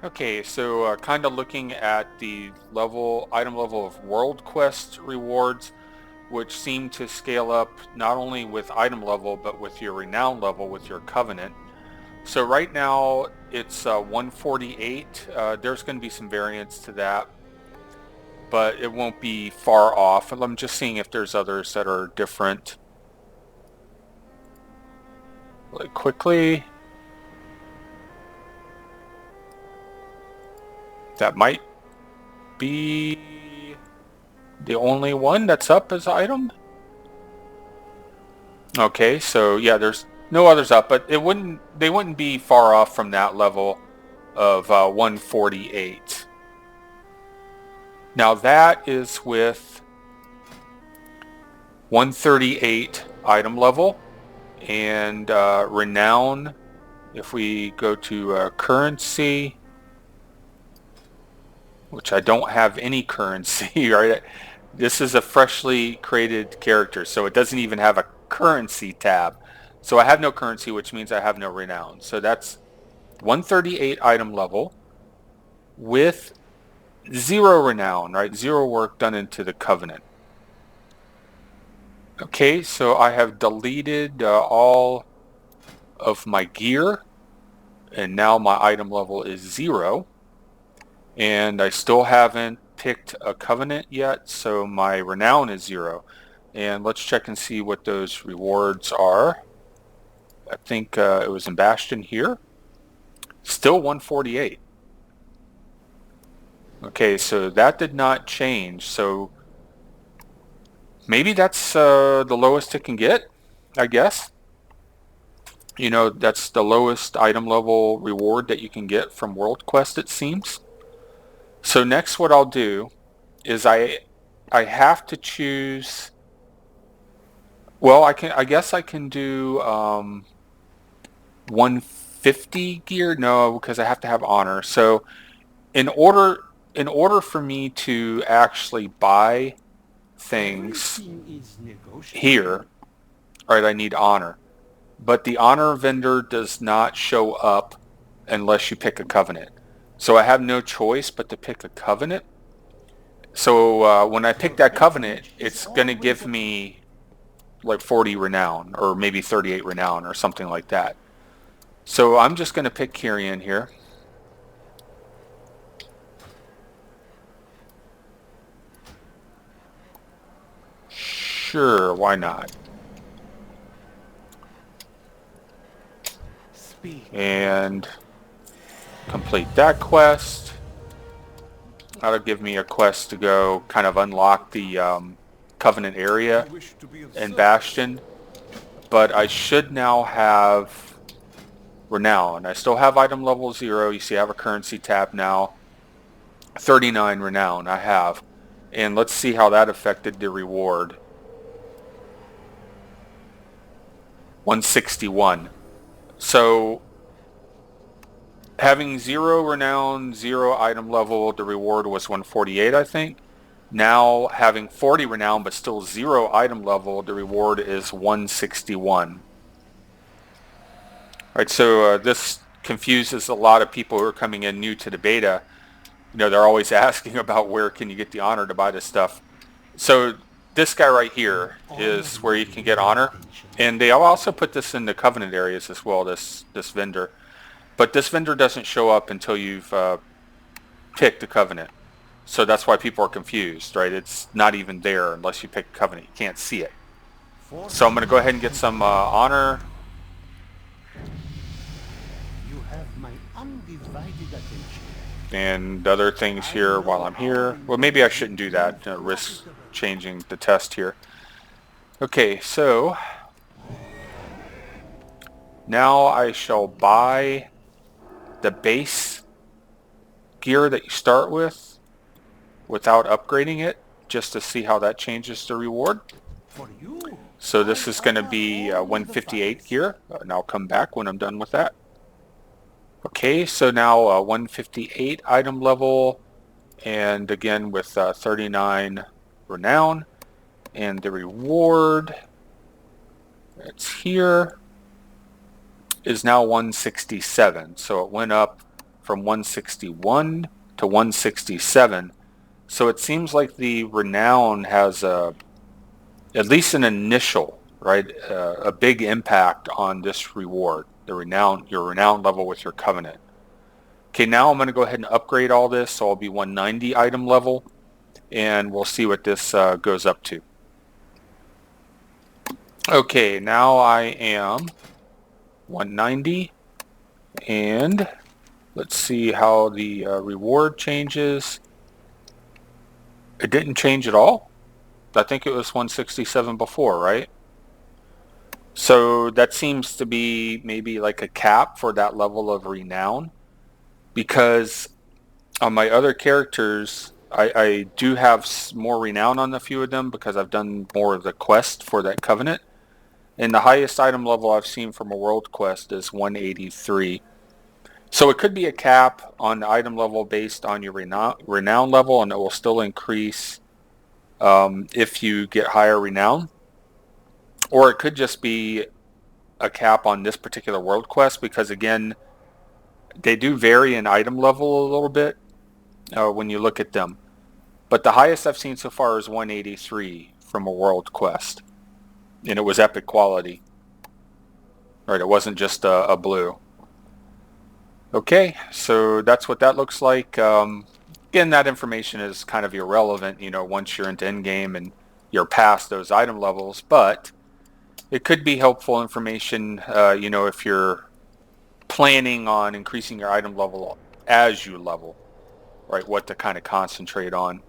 Okay, so kind of looking at the item level of World Quest rewards, which seem to scale up not only with item level, but with your renown level with your Covenant. So right now it's 148. There's going to be some variance to that, but it won't be far off. I'm just seeing if there's others that are different. Really quickly, that might be the only one that's up as item. Okay, so yeah, there's no others up, but they wouldn't be far off from that level of 148. Now that is with 138 item level and renown. If we go to currency, which I don't have any currency, right? This is a freshly created character, so it doesn't even have a currency tab. So I have no currency, which means I have no renown. So that's 138 item level with 0 renown, right? 0 work done into the Covenant. Okay, so I have deleted all of my gear, and now my item level is 0. And I still haven't picked a Covenant yet, so my renown is 0. And let's check and see what those rewards are. I think it was in Bastion here. Still 148. Okay, so that did not change. So maybe that's the lowest it can get, I guess. You know, that's the lowest item level reward that you can get from World Quest, it seems. So next what I'll do is I have to choose, well, I guess I can do 150 gear. No, because I have to have honor. So in order for me to actually buy things here, right, I need honor. But the honor vendor does not show up unless you pick a Covenant. So I have no choice but to pick a Covenant. So when I pick that Covenant, it's going to give me like 40 renown or maybe 38 renown or something like that. So I'm just going to pick Kyrian here. Sure, why not? And complete that quest. That'll give me a quest to go kind of unlock the Covenant area in Bastion. But I should now have renown. I still have item level 0. You see I have a currency tab now. 39 renown I have. And let's see how that affected the reward. 161. So having 0 renown, 0 item level, the reward was 148, I think. Now having 40 renown but still 0 item level, the reward is 161. Right, so this confuses a lot of people who are coming in new to the beta. You know, they're always asking about where can you get the honor to buy this stuff. So this guy right here is where you can get honor. And they also put this in the Covenant areas as well, this vendor. But this vendor doesn't show up until you've picked the Covenant. So that's why people are confused, right? It's not even there unless you pick Covenant. You can't see it. So I'm going to go ahead and get some honor. You have my undivided attention. And other things here while I'm here. Well, maybe I shouldn't do that. Risk changing the test here. Okay, so now I shall buy the base gear that you start with without upgrading it, just to see how that changes the reward. So this is going to be 158 gear, and I'll come back when I'm done with that. Okay, so now 158 item level, and again with 39 renown, and the reward, it's here, is now 167. So it went up from 161 to 167. So it seems like the renown has at least an initial, right, a big impact on this reward, the renown, your renown level with your covenant. Okay, now I'm going to go ahead and upgrade all this, so I'll be 190 item level, and we'll see what this goes up to. Okay, now I am 190, and let's see how the reward changes. It didn't change at all. I think it was 167 before, right? So that seems to be maybe like a cap for that level of renown, because on my other characters, I do have more renown on a few of them because I've done more of the quest for that covenant. And the highest item level I've seen from a world quest is 183. So it could be a cap on the item level based on your renown level, and it will still increase if you get higher renown. Or it could just be a cap on this particular world quest, because again, they do vary in item level a little bit when you look at them. But the highest I've seen so far is 183 from a world quest, and it was epic quality. Right, it wasn't just a blue. Okay, so that's what that looks like. Again, that information is kind of irrelevant, once you're into endgame and you're past those item levels, but it could be helpful information, if you're planning on increasing your item level as you level, right? What to kind of concentrate on.